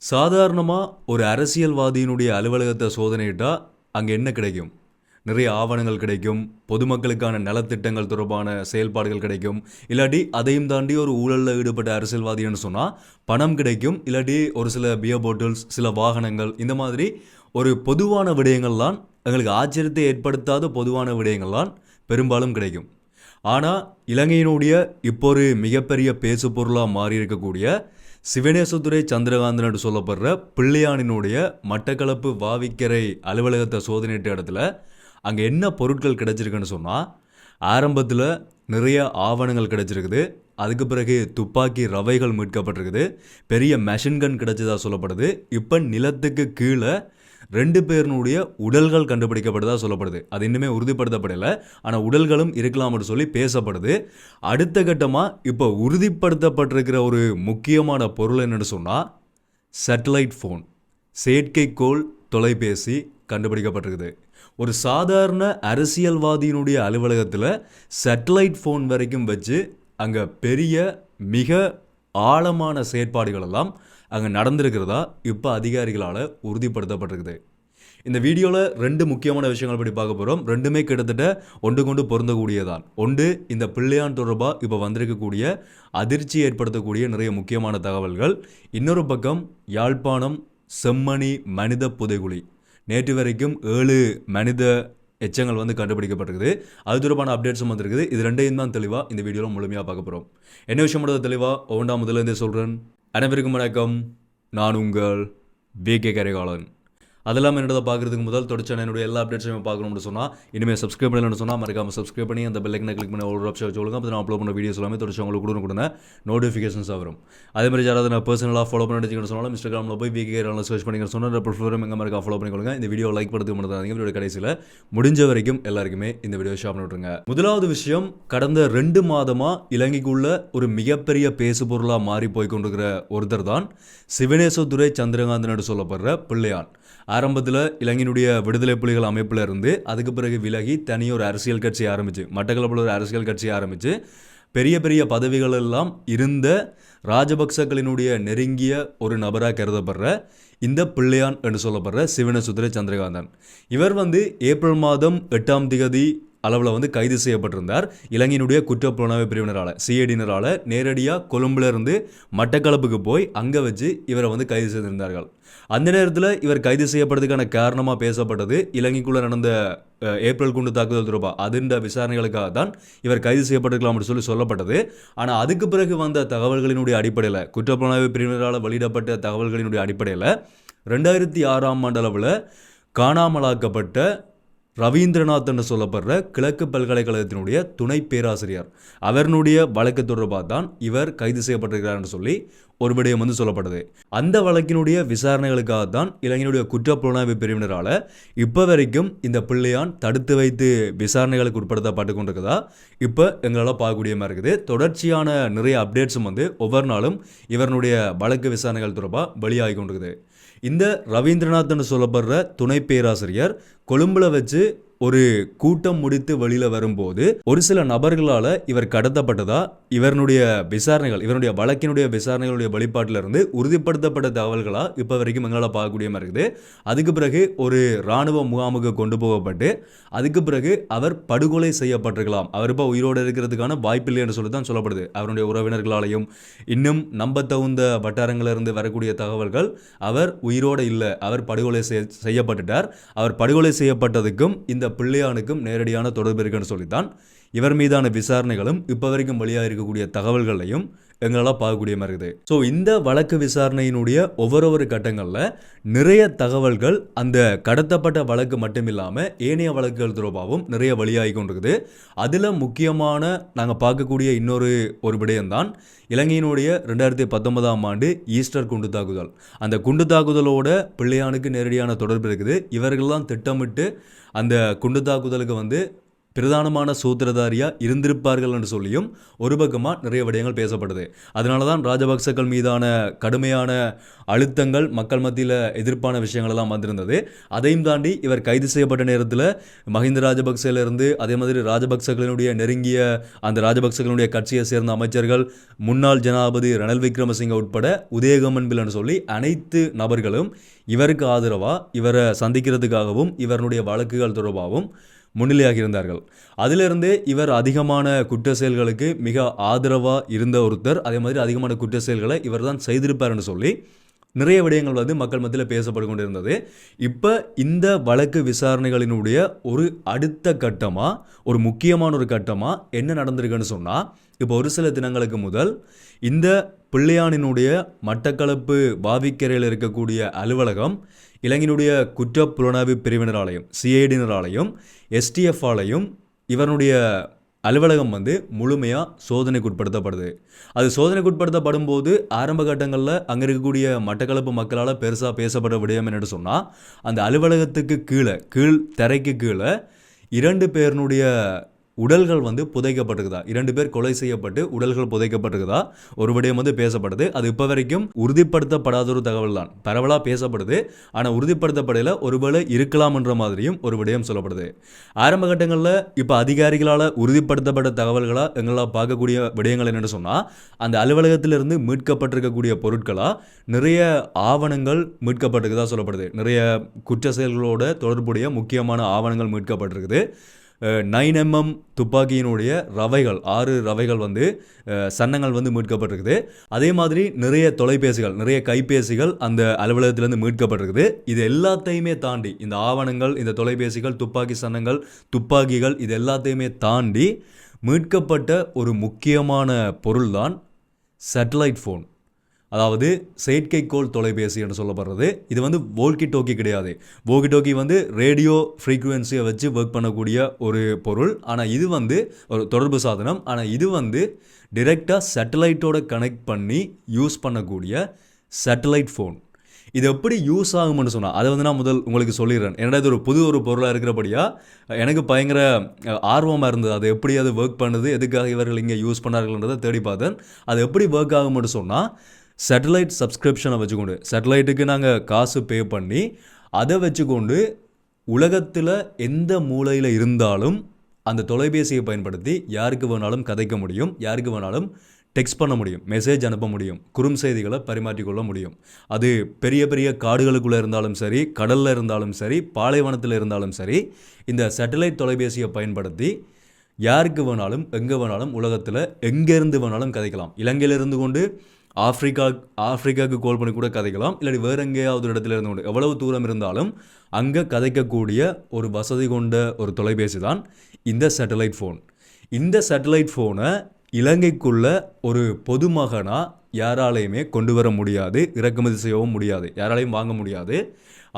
சாதாரணமாக ஒரு அரசியல்வாதியினுடைய அலுவலகத்தை சோதனையிட்டா அங்கே என்ன கிடைக்கும்? நிறைய ஆவணங்கள் கிடைக்கும், பொதுமக்களுக்கான நலத்திட்டங்கள் தொடர்பான செயல்பாடுகள் கிடைக்கும், இல்லாட்டி அதையும் தாண்டி ஒரு ஊழலில் ஈடுபட்ட அரசியல்வாதின்னு சொன்னால் பணம் கிடைக்கும், இல்லாட்டி ஒரு சில பியர் பாட்டில்ஸ், சில வாகனங்கள், இந்த மாதிரி ஒரு பொதுவான விடயங்கள்லாம் எங்களுக்கு ஆச்சரியத்தை ஏற்படுத்தாத பொதுவான விடயங்கள்லாம் பெரும்பாலும் கிடைக்கும். ஆனால் இலங்கையினுடைய இப்போ ஒரு மிகப்பெரிய பேசு பொருளாக மாறி இருக்கக்கூடிய சிவனேசதுரை சந்திரகாந்தன் என்று சொல்லப்படுற பிள்ளையானினுடைய மட்டக்களப்பு வாவிக்கரை அலுவலகத்தை சோதனையிட்ட இடத்துல அங்கே என்ன பொருட்கள் கிடைச்சிருக்குன்னு சொன்னால், ஆரம்பத்தில் நிறைய ஆவணங்கள் கிடைச்சிருக்குது, அதுக்கு பிறகு துப்பாக்கி ரவைகள் மீட்கப்பட்டிருக்குது, பெரிய மெஷின்கன் கிடைச்சதா சொல்லப்படுது. இப்போ நிலத்துக்கு கீழே 2 பேருனுடைய உடல்கள் கண்டுபிடிக்கப்படுதா சொல்லப்படுது. அது இன்னுமே உறுதிப்படுத்தப்படலை, ஆனால் உடல்களும் இருக்கலாம்னு சொல்லி பேசப்படுது. அடுத்த கட்டமாக இப்போ உறுதிப்படுத்தப்பட்டிருக்கிற ஒரு முக்கியமான பொருள் என்னென்னு சொன்னால், சேட்டலைட் ஃபோன், செயற்கைக்கோள் தொலைபேசி கண்டுபிடிக்கப்பட்டிருக்குது. ஒரு சாதாரண அரசியல்வாதியினுடைய அலுவலகத்தில் சேட்டலைட் ஃபோன் வரைக்கும் வச்சு அங்கே பெரிய மிக ஆழமான செயற்பாடுகள் எல்லாம் அங்கே நடந்திருக்கிறதா இப்போ அதிகாரிகளால் உறுதிப்படுத்தப்பட்டிருக்குது. இந்த வீடியோவில் 2 முக்கியமான விஷயங்கள் பற்றி பார்க்க போகிறோம். ரெண்டுமே கிட்டத்தட்ட ஒன்று கொண்டு பொருந்தக்கூடியதான். ஒன்று, இந்த பிள்ளையான் தொடர்பாக இப்போ வந்திருக்கக்கூடிய அதிர்ச்சி ஏற்படுத்தக்கூடிய நிறைய முக்கியமான தகவல்கள். இன்னொரு பக்கம் யாழ்ப்பாணம் செம்மணி மனித புதைகுழி, நேற்று வரைக்கும் 7 மனித எச்சங்கள் வந்து கண்டுபிடிக்கப்பட்டிருக்குது. அது தொடர்பான அப்டேட்ஸும் வந்திருக்குது. இது ரெண்டையும் தான் தெளிவாக இந்த வீடியோவில் முழுமையாக பார்க்க போகிறோம். என்ன விஷயம் மட்டும் தெளிவாக ஒவ்வொன்றாம் முதலேருந்தே சொல்கிறேன். அனைவருக்கும் வணக்கம், நான் உங்கள் விகே கரிகாலன். அதெல்லாம் என்னோட பார்க்குறதுக்கு முதல் தொடர்ச்சி என்னுடைய எல்லா அப்டேட்ஸையும் பார்க்கணும்னு சொன்னால், இனிமேல் சப்ஸ்கிரைப் பண்ணலன்னு சொன்னால் மறக்காமல் சப்ஸ்கிரைப் பண்ணி அந்த பெல்லைக்கனை கிளிக் பண்ணி ஒரு ஆப்ஷன் வச்சுக்கோங்க. அப்போ நான் அப்லோட் பண்ண வீடியோஸ் எல்லாமே தொடர்ச்சி உங்களுக்கு கொடுங்க நோட்டிஃபிகேஷன்ஸாக வரும். அதே மாதிரி யாராவது நான் பர்சனலாக ஃபாலோ பண்ணிட்டு சொன்னாலும் இன்ஸ்டாகிராமில் போய் விகே கரிகாலன் சர்ச் பண்ணிங்கன்னு சொன்னால் ப்ரிஃபரும் எங்கே மாதிரி ஃபாலோ பண்ணிக்கொள்ளுங்க. இந்த வீடியோ லைக் பண்ணுறது மட்டும் வீடியோ கடைசியில் முடிஞ்ச வரைக்கும் எல்லாருக்குமே இந்த வீடியோ ஷேர் பண்ணி விட்டுருங்க. முதலாவது விஷயம், கடந்த 2 மாதமாக இலங்கைக்குள்ள ஒரு மிகப்பெரிய பேசு பொருளாக மாறி போய்கொண்டிருக்கிற ஒருத்தர் தான் சிவனேசதுரை சந்திரகாந்தன் என்று சொல்லப்படுற பிள்ளையான். ஆரம்பத்தில் இலங்கையினுடைய விடுதலை புலிகள் அமைப்பில் இருந்து அதுக்கு பிறகு விலகி தனியொரு அரசியல் கட்சி ஆரம்பித்து, மட்டக்களப்பில் ஒரு அரசியல் கட்சி ஆரம்பித்து பெரிய பெரிய பதவிகள் எல்லாம் இருந்த ராஜபக்சக்களினுடைய நெருங்கிய ஒரு நபராக கருதப்படுற இந்த பிள்ளையான் என்று சொல்லப்படுற சிவனேசதுரை சந்திரகாந்தன், இவர் வந்து ஏப்ரல் மாதம் 8ஆம் தேதி அளவில் வந்து கைது செய்யப்பட்டிருந்தார். இலங்கையினுடைய குற்றப்புலனாய்வு பிரிவினரால், சிஐடியினரால் நேரடியாக கொழும்புல இருந்து மட்டக்களப்புக்கு போய் அங்கே வச்சு இவரை வந்து கைது செய்திருந்தார்கள். அந்த நேரத்தில் இவர் கைது செய்யப்படுறதுக்கான காரணமாக பேசப்பட்டது இலங்கைக்குள்ளே நடந்த ஏப்ரல் குண்டு தாக்குதல் தொடர்பாக அதுன்ற விசாரணைகளுக்காக தான் இவர் கைது செய்யப்பட்டிருக்கலாம் அப்படின்னு சொல்லப்பட்டது. ஆனால் அதுக்கு பிறகு வந்த தகவல்களினுடைய அடிப்படையில், குற்றப்புலனாய்வு பிரிவினரால் வெளியிடப்பட்ட தகவல்களினுடைய அடிப்படையில் 2006ஆம் ஆண்டளவில் காணாமலாக்கப்பட்ட ரவீந்திரநாத் என்று சொல்லப்படுற கிழக்கு பல்கலைக்கழகத்தினுடைய துணை பேராசிரியர், அவருடைய வழக்கு தொடர்பாக தான் இவர் கைது செய்யப்பட்டிருக்கிறார் என்று சொல்லி ஒரு விடயம் வந்து சொல்லப்பட்டது. அந்த வழக்கினுடைய விசாரணைகளுக்காக தான் இலங்கையினுடைய குற்றப்புலனாய்வு பிரிவினரால் இப்போ வரைக்கும் இந்த பிள்ளையான் தடுத்து வைத்து விசாரணைகளுக்கு உட்படுத்தப்பட்டு கொண்டிருக்கிறதா இப்போ எங்களால் பார்க்கக்கூடிய மாதிரி இருக்குது. தொடர்ச்சியான நிறைய அப்டேட்ஸும் வந்து ஒவ்வொரு நாளும் இவருடைய வழக்கு விசாரணைகள் தொடர்பாக வெளியாகி கொண்டிருக்குது. இந்த ரவீந்திரநாத் என்று சொல்லப்படுற துணை பேராசிரியர் கொழும்புல வச்சு ஒரு கூட்டம் முடித்து வெளியில் வரும்போது ஒரு சில நபர்களால் இவர் கடத்தப்பட்டதா இவருடைய விசாரணைகள், இவருடைய வழக்கினுடைய விசாரணைகளுடைய வெளிப்பாட்டிலிருந்து உறுதிப்படுத்தப்பட்ட தகவல்களாக இப்போ வரைக்கும் எங்களால் பார்க்கக்கூடிய மாதிரி இருக்குது. அதுக்கு பிறகு ஒரு இராணுவ முகாமுக்கு கொண்டு போகப்பட்டு அதுக்கு பிறகு அவர் படுகொலை செய்யப்பட்டிருக்கலாம். அவர் இப்போ உயிரோடு இருக்கிறதுக்கான வாய்ப்பில்லை என்று சொல்லி தான் சொல்லப்படுது. அவருடைய உறவினர்களாலையும் இன்னும் நம்ப தகுந்த வட்டாரங்களிலிருந்து வரக்கூடிய தகவல்கள் அவர் உயிரோடு இல்லை, அவர் படுகொலை செய்யப்பட்டுட்டார். அவர் படுகொலை செய்யப்பட்டதுக்கும் இந்த பிள்ளையானுக்கும் நேரடியான தொடர்பு இருக்குன்னு சொல்லித்தான் இவர் மீதான விசாரணைகளும் இப்போ வரைக்கும் வெளியாக இருக்கக்கூடிய தகவல்களையும் எங்களால் பார்க்கக்கூடிய மாதிரி இருக்குது. ஸோ இந்த வழக்கு விசாரணையினுடைய ஒவ்வொரு கட்டங்களில் நிறைய தகவல்கள் அந்த கடத்தப்பட்ட வழக்கு மட்டும் இல்லாமல் ஏனைய வழக்குகள் தொடர்பாகவும் நிறைய வெளியாகி கொண்டிருக்குது. அதில் முக்கியமான நாங்கள் பார்க்கக்கூடிய ஒரு விடயம்தான் இலங்கையினுடைய 2019ஆம் ஆண்டு ஈஸ்டர் குண்டு தாக்குதல். அந்த குண்டு தாக்குதலோட பிள்ளையானுக்கு நேரடியான தொடர்பு இருக்குது. இவர்கள்லாம் திட்டமிட்டு அந்த குண்டு தாக்குதலுக்கு வந்து பிரதானமான சூத்திரதாரியாக இருந்திருப்பார்கள் என்று சொல்லியும் ஒரு பக்கமாக நிறைய விடயங்கள் பேசப்படுது. அதனால தான் ராஜபக்சக்கள் மீதான கடுமையான அழுத்தங்கள் மக்கள் மத்தியில் எதிர்ப்பான விஷயங்கள் எல்லாம் வந்திருந்தது. அதையும் தாண்டி இவர் கைது செய்யப்பட்ட நேரத்தில் மஹிந்த ராஜபக்சேலிருந்து அதே மாதிரி ராஜபக்சக்களினுடைய நெருங்கிய அந்த ராஜபக்சக்களுடைய கட்சியை சேர்ந்த அமைச்சர்கள், முன்னாள் ஜனாதிபதி ரணில் விக்ரமசிங்க உட்பட உதயகமன் பில்னு சொல்லி அனைத்து நபர்களும் இவருக்கு ஆதரவாக இவரை சந்திக்கிறதுக்காகவும் இவருடைய வழக்குகள் தொடர்பாகவும் முன்னிலையாக இருந்தார்கள். அதிலிருந்தே இவர் அதிகமான குற்ற செயல்களுக்கு மிக ஆதரவாக இருந்த ஒருத்தர். அதே மாதிரி அதிகமான குற்ற செயல்களை இவர் தான் செய்திருப்பார்னு சொல்லி நிறைய விடயங்கள் வந்து மக்கள் மத்தியில் பேசப்பட்டு கொண்டிருந்தது. இப்போ இந்த வழக்கு விசாரணைகளினுடைய ஒரு அடுத்த கட்டமாக, ஒரு முக்கியமான ஒரு கட்டமாக என்ன நடந்திருக்குன்னு சொன்னால், இப்போ ஒரு சில தினங்களுக்கு முதல் இந்த பிள்ளையானினுடைய மட்டக்களப்பு பாவிக்கரையில் இருக்கக்கூடிய அலுவலகம் இலங்கையினுடைய குற்றப்புலனாய்வு பிரிவினராலையும் சிஐடியினராலையும் எஸ்டிஎஃப்-ஆலையும் இவனுடைய அலுவலகம் வந்து முழுமையாக சோதனைக்கு உட்படுத்தப்படுது. அது சோதனைக்கு உட்படுத்தப்படும் போது ஆரம்ப கட்டங்களில் அங்கே இருக்கக்கூடிய மட்டக்களப்பு மக்களால் பெருசாக பேசப்பட்ட விடயம் என்னென்னு சொன்னால், அந்த அலுவலகத்துக்கு கீழ் தரைக்கு கீழே 2 பேருனுடைய உடல்கள் வந்து புதைக்கப்பட்டிருக்குதா, 2 பேர் கொலை செய்யப்பட்டு உடல்கள் புதைக்கப்பட்டிருக்குதா ஒரு விடயம் வந்து பேசப்படுது. அது இப்போ வரைக்கும் உறுதிப்படுத்தப்படாத ஒரு தகவல் தான், பரவலாக பேசப்படுது. ஆனால் உறுதிப்படுத்தப்படையில் ஒருவேளை இருக்கலாம் என்ற மாதிரியும் ஒரு விடயம் சொல்லப்படுது. ஆரம்ப கட்டங்களில் இப்போ அதிகாரிகளால் உறுதிப்படுத்தப்பட்ட தகவல்களாக எங்களால் பார்க்கக்கூடிய விடயங்கள் என்னென்னு சொன்னால், அந்த அலுவலகத்திலிருந்து மீட்கப்பட்டிருக்கக்கூடிய பொருட்களாக நிறைய ஆவணங்கள் மீட்கப்பட்டிருக்குதா சொல்லப்படுது. நிறைய குற்ற செயல்களோட தொடர்புடைய முக்கியமான ஆவணங்கள் மீட்கப்பட்டிருக்குது. 9mm துப்பாக்கியினுடைய ரவைகள் 6 ரவைகள் வந்து சன்னங்கள் வந்து மீட்கப்பட்டிருக்குது. அதே மாதிரி நிறைய தொலைபேசிகள், நிறைய கைபேசிகள் அந்த அலுவலகத்திலேருந்து மீட்கப்பட்டிருக்குது. இது எல்லாத்தையுமே தாண்டி இந்த ஆவணங்கள், இந்த தொலைபேசிகள், துப்பாக்கி சன்னங்கள், துப்பாக்கிகள், இது எல்லாத்தையுமே தாண்டி மீட்கப்பட்ட ஒரு முக்கியமான பொருள் தான் சேட்டலைட் ஃபோன். அதாவது செயற்கைக்கோள் தொலைபேசி என்று சொல்லப்படுறது. இது வந்து வோல்கி டோக்கி கிடையாது. வோல்கி டோக்கி வந்து ரேடியோ ஃப்ரீக்குவென்சியை வச்சு ஒர்க் பண்ணக்கூடிய ஒரு பொருள். ஆனால் இது வந்து ஒரு தொடர்பு சாதனம். ஆனால் இது வந்து டிரெக்டாக சேட்டலைட்டோட கனெக்ட் பண்ணி யூஸ் பண்ணக்கூடிய சேட்டலைட் ஃபோன். இது எப்படி யூஸ் ஆகும்னு சொன்னால், அதை வந்து நான் உங்களுக்கு சொல்லிடுறேன். ஏன்னா இது ஒரு பொருளாக இருக்கிறபடியாக எனக்கு பயங்கர ஆர்வமாக இருந்தது. அது எப்படி அது ஒர்க் பண்ணுது, எதுக்காக இவர்கள் இங்கே யூஸ் பண்ணார்கள்ன்றதை தேடி பார்த்தேன். அது எப்படி ஒர்க் ஆகும்னு சொன்னால், சேட்டலைட் சப்ஸ்கிரிப்ஷனை வச்சுக்கொண்டு, சேட்டலைட்டுக்கு நாங்கள் காசு பே பண்ணி அதை வச்சுக்கொண்டு உலகத்தில் எந்த மூலையில் இருந்தாலும் அந்த தொலைபேசியை பயன்படுத்தி யாருக்கு வேணாலும் கதைக்க முடியும், யாருக்கு வேணாலும் டெக்ஸ்ட் பண்ண முடியும், மெசேஜ் அனுப்ப முடியும், குறுஞ்செய்திகளை பரிமாற்றிக்கொள்ள முடியும். அது பெரிய பெரிய காடுகளுக்குள்ளே இருந்தாலும் சரி, கடலில் இருந்தாலும் சரி, பாலைவனத்தில் இருந்தாலும் சரி, இந்த சேட்டலைட் தொலைபேசியை பயன்படுத்தி யாருக்கு வேணாலும் எங்கே வேணாலும் உலகத்தில் எங்கேருந்து வேணாலும் கதைக்கலாம். இலங்கையிலிருந்து கொண்டு ஆஃப்ரிக்காவுக்கு கால் பண்ணி கூட கதைக்கலாம். இல்லாட்டி வேறு எங்கேயாவது ஒரு இடத்துல இருந்து கொண்டு எவ்வளவு தூரம் இருந்தாலும் அங்கே கதைக்கக்கூடிய ஒரு வசதி கொண்ட ஒரு தொலைபேசி தான் இந்த சேட்டலைட் ஃபோன். இந்த சேட்டலைட் ஃபோனை இலங்கைக்குள்ள ஒரு பொதுமகனாக யாராலையுமே கொண்டு வர முடியாது, இறக்குமதி செய்யவும் முடியாது, யாராலையும் வாங்க முடியாது.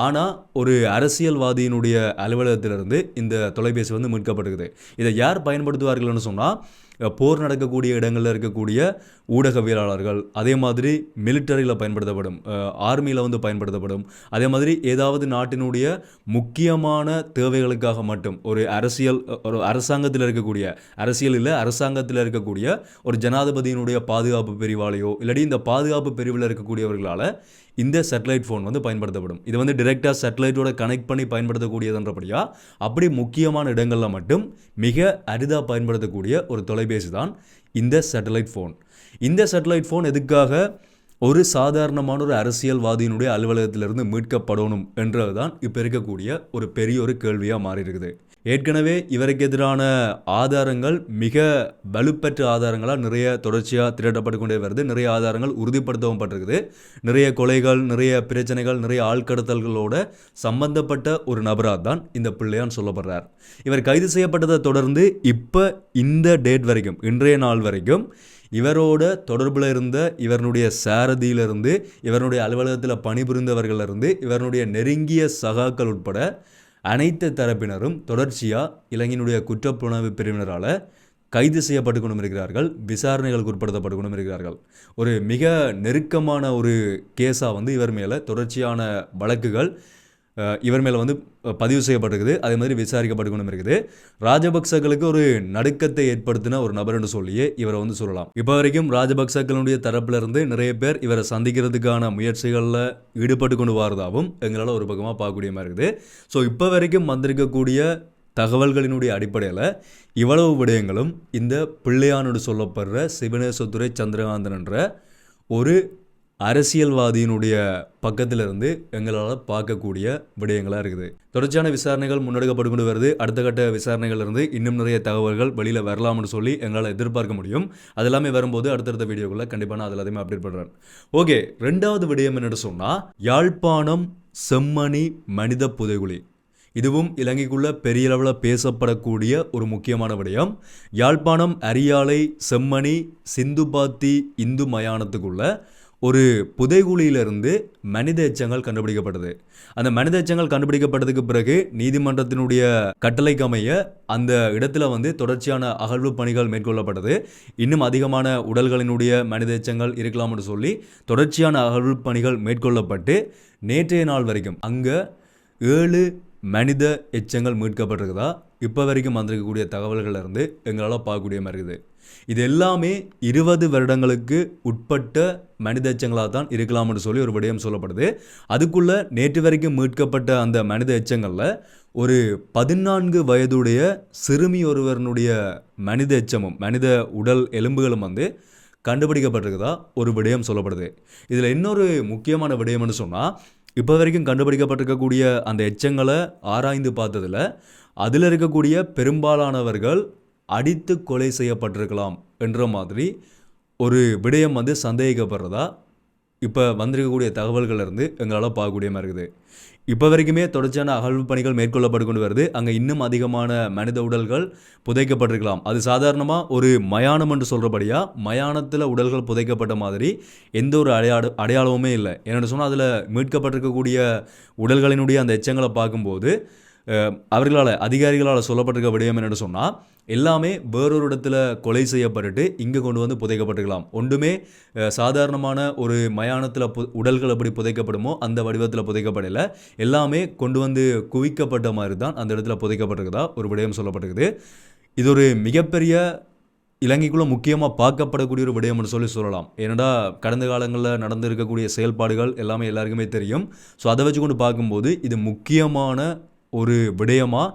ஆனால் ஒரு அரசியல்வாதியினுடைய அலுவலகத்திலிருந்து இந்த தொலைபேசி வந்து மீட்கப்பட்டிருக்குது. இதை யார் பயன்படுத்துவார்கள்னு சொன்னால், போர் நடக்கக்கூடிய இடங்களில் இருக்கக்கூடிய ஊடகவியலாளர்கள், அதே மாதிரி மிலிட்டரியில் பயன்படுத்தப்படும், ஆர்மியில் வந்து பயன்படுத்தப்படும், அதே மாதிரி ஏதாவது நாட்டினுடைய முக்கியமான தேவைகளுக்காக மட்டும் ஒரு அரசாங்கத்தில் இருக்கக்கூடிய, அரசியல் இல்லை அரசாங்கத்தில் இருக்கக்கூடிய ஒரு ஜனாதிபதியினுடைய பாதுகாப்பு பிரிவாலையோ இல்லாட்டி இந்த பாதுகாப்பு பிரிவில் இருக்கக்கூடியவர்களால் இந்த சேட்டலைட் ஃபோன் வந்து பயன்படுத்தப்படும். இது வந்து டிரெக்டாக சேட்டலைட்டோட கனெக்ட் பண்ணி பயன்படுத்தக்கூடியதுன்றபடியா அப்படி முக்கியமான இடங்களில் மட்டும் மிக அரிதாக பயன்படுத்தக்கூடிய ஒரு தொலைபேசி தான் இந்த சேட்டலைட் ஃபோன். இந்த சேட்டலைட் ஃபோன் எதுக்காக ஒரு சாதாரணமான ஒரு அரசியல்வாதியினுடைய அலுவலகத்திலிருந்து மீட்கப்படணும் என்றது தான் இப்போ இருக்கக்கூடிய ஒரு பெரிய ஒரு கேள்வியாக மாறி இருக்குது. ஏற்கனவே இவருக்கு எதிரான ஆதாரங்கள் மிக வலுப்பெற்ற ஆதாரங்களாக நிறைய தொடர்ச்சியாக திரட்டப்பட்டு கொண்டே வருது. நிறைய ஆதாரங்கள் உறுதிப்படுத்தவும் பட்டிருக்குது. நிறைய கொலைகள், நிறைய பிரச்சனைகள், நிறைய ஆழ்கடத்தல்களோட சம்பந்தப்பட்ட ஒரு நபராக தான் இந்த பிள்ளையான் சொல்லப்படுறார். இவர் கைது செய்யப்பட்டதை தொடர்ந்து இப்போ இந்த டேட் வரைக்கும், இன்றைய நாள் வரைக்கும் இவரோட தொடர்பில் இருந்த இவருடைய சாரதியிலிருந்து, இவருடைய அலுவலகத்தில் பணிபுரிந்தவர்களிலிருந்து, இவருடைய நெருங்கிய சகாக்கள் உட்பட அனைத்து தரப்பினரும் தொடர்ச்சியாக இலங்கையினுடைய குற்றப்புலனாய்வு பிரிவினரால் கைது செய்யப்பட்டு கொண்டும் இருக்கிறார்கள், விசாரணைகளுக்கு உட்படுத்தப்பட்டு கொண்டும் இருக்கிறார்கள். ஒரு மிக நெருக்கமான ஒரு கேஸாக வந்து இவர் மேலே தொடர்ச்சியான வழக்குகள் இவர் மேலே வந்து பதிவு செய்யப்பட்டிருக்குது. அதே மாதிரி விசாரிக்கப்பட்டு கொண்டும் இருக்குது. ராஜபக்சர்களுக்கு ஒரு நடுக்கத்தை ஏற்படுத்தின ஒரு நபர் என்று சொல்லியே இவரை வந்து சொல்லலாம். இப்போ வரைக்கும் ராஜபக்சர்களுடைய தரப்பிலிருந்து நிறைய பேர் இவரை சந்திக்கிறதுக்கான முயற்சிகளில் ஈடுபட்டு கொண்டு வரதாகவும் எங்களால் ஒரு பக்கமாக பார்க்கக்கூடிய மாதிரி இருக்குது. ஸோ இப்போ வரைக்கும் வந்திருக்கக்கூடிய தகவல்களினுடைய அடிப்படையில் இவ்வளவு விடயங்களும் இந்த பிள்ளையானோடு சொல்லப்படுற சிவனேசத்துறை சந்திரகாந்தன் என்ற ஒரு அரசியல்வாதியினுடைய பக்கத்திலிருந்து எங்களால் பார்க்கக்கூடிய விடயங்களாக இருக்குது. தொடர்ச்சியான விசாரணைகள் முன்னெடுக்கப்பட்டு கொண்டு வருது. அடுத்த கட்ட விசாரணைகளிலிருந்து இன்னும் நிறைய தகவல்கள் வெளியில் வரலாம்னு சொல்லி எங்களால் எதிர்பார்க்க முடியும். அது எல்லாமே வரும்போது அடுத்தடுத்த வீடியோக்குள்ள கண்டிப்பாக நான் அதில் எல்லாத்தையுமே அப்டேட் பண்ணுறேன். ஓகே, ரெண்டாவது விடயம் என்னென்னு சொன்னால் யாழ்ப்பாணம் செம்மணி மனித புதைகுழி. இதுவும் இலங்கைக்குள்ள பெரிய அளவில் பேசப்படக்கூடிய ஒரு முக்கியமான விடயம். யாழ்ப்பாணம் அரியாலை செம்மணி சிந்துபாத்தி இந்து மயானத்துக்குள்ள ஒரு புதைகுழியிலிருந்து மனித எச்சங்கள் கண்டுபிடிக்கப்பட்டது. அந்த மனித எச்சங்கள் கண்டுபிடிக்கப்பட்டதுக்கு பிறகு நீதிமன்றத்தினுடைய கட்டளைக்கு அமைய அந்த இடத்துல வந்து தொடர்ச்சியான அகழ்வு பணிகள் மேற்கொள்ளப்பட்டது. இன்னும் அதிகமான உடல்களினுடைய மனித எச்சங்கள் இருக்கலாம்னு சொல்லி தொடர்ச்சியான அகழ்வு பணிகள் மேற்கொள்ளப்பட்டு நேற்றைய நாள் வரைக்கும் அங்கே 7 மனித எச்சங்கள் மீட்கப்பட்டிருக்குதா இப்போ வரைக்கும் வந்திருக்கக்கூடிய தகவல்கள் இருந்து எங்களால் பார்க்கக்கூடிய மாதிரி இருக்குது. இது எல்லாமே 20 வருடங்களுக்கு உட்பட்ட மனித எச்சங்களாக தான் இருக்கலாம்னு சொல்லி ஒரு விடயம் சொல்லப்படுது. அதுக்குள்ளே நேற்று வரைக்கும் மீட்கப்பட்ட அந்த மனித எச்சங்களில் ஒரு 14 வயதுடைய சிறுமி ஒருவருடைய மனித எச்சமும் மனித உடல் எலும்புகளும் வந்து கண்டுபிடிக்கப்பட்டிருக்குதா ஒரு விடயம் சொல்லப்படுது. இதில் இன்னொரு முக்கியமான விடயம்னு சொன்னால் இப்போ வரைக்கும் கண்டுபிடிக்கப்பட்டிருக்கக்கூடிய அந்த எச்சங்களை ஆராய்ந்து பார்த்ததில் அதில் இருக்கக்கூடிய பெரும்பாலானவர்கள் அடித்து கொலை செய்யப்பட்டிருக்கலாம் என்ற மாதிரி ஒரு விடயம் வந்து சந்தேகிக்கப்படுறதா இப்போ வந்திருக்கக்கூடிய தகவல்கள் இருந்து எங்களால் பார்க்கக்கூடிய மாதிரி இருக்குது. இப்போ வரைக்குமே தொடர்ச்சியான அகழ்வு பணிகள் மேற்கொள்ளப்பட்டு கொண்டு வருது. அங்கே இன்னும் அதிகமான மனித உடல்கள் புதைக்கப்பட்டிருக்கலாம். அது சாதாரணமாக ஒரு மயானம் என்று சொல்கிறபடியாக மயானத்தில் உடல்கள் புதைக்கப்பட்ட மாதிரி எந்த ஒரு அடையாளமுமே இல்லை. என்னென்னு சொன்னால் அதில் மீட்கப்பட்டிருக்கக்கூடிய உடல்களினுடைய அந்த எச்சங்களை பார்க்கும்போது அதிகாரிகளால் சொல்லப்பட்டிருக்க விடயம் என்னென்னு சொன்னால் எல்லாமே வேறொரு இடத்துல கொலை செய்யப்பட்டுட்டு இங்கே கொண்டு வந்து புதைக்கப்பட்டிருக்கலாம். ஒன்றுமே சாதாரணமான ஒரு மயானத்தில் உடல்கள் எப்படி புதைக்கப்படுமோ அந்த வடிவத்தில் புதைக்கப்படலை. எல்லாமே கொண்டு வந்து குவிக்கப்பட்ட மாதிரி தான் அந்த இடத்துல புதைக்கப்பட்டிருக்குதா ஒரு விடயம் சொல்லப்பட்டிருக்குது. இது ஒரு மிகப்பெரிய இலங்கைக்குள்ளே முக்கியமாக பார்க்கப்படக்கூடிய ஒரு விடயம்னு சொல்லலாம். ஏன்னா கடந்த காலங்களில் நடந்திருக்கக்கூடிய செயல்பாடுகள் எல்லாமே எல்லாருக்குமே தெரியும். ஸோ அதை வச்சு கொண்டு பார்க்கும்போது இது முக்கியமான ஒரு விடயமாக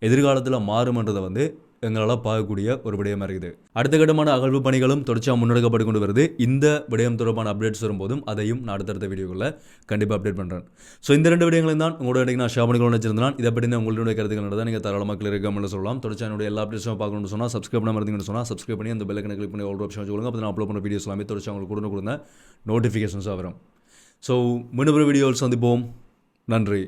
எதிர்காலத்தில் மாறுமன்றதை வந்து எங்களால் பார்க்கக்கூடிய ஒரு விடயமாக இருக்குது. அடுத்த கட்டமான அகழ்வு பணிகளும் தொடர்ச்சியாக முன்னெடுக்கப்பட்டு கொண்டு வருது. இந்த விடயம் தொடர்பான அப்டேட்ஸ் வரும்போதும் அதையும் நான் அடுத்தடுத்த வீடியோவில் கண்டிப்பாக அப்டேட் பண்ணுறேன். ஸோ இந்த 2 விடயங்களையும் தான் உங்களோட இன்றைக்கி நான் ஷேர் பண்ணிக்கணும்னு வச்சிருந்தேன். இதை பற்றி உங்களுடைய கருத்துக்கள் தான் நீங்கள் தாராளமாக கிளியர் இருக்காமல் சொல்லலாம். தொடர்ச்சியாக எல்லா அப்டேட்ஸும் பார்க்கணும்னு சொன்னால் சப்ஸ்கிரைப் பண்ண இருந்தீங்கன்னு சொன்னால் சப்ஸ்கிரைப் பண்ணி அந்த பெல் ஐக்கனை கிளிக் பண்ணி ஆல் ஆப்ஷன் வச்சுக்கோங்க. அப்போ நான் அப்லோட் பண்ண வீடியோஸ் எல்லாமே தொடர்ச்சி உங்களுக்கு கொடுங்க நோட்டிஃபிகேஷன்ஸாக வரும். ஸோ மீண்டும் ஒரு வீடியோவில் சந்திப்போம். நன்றி.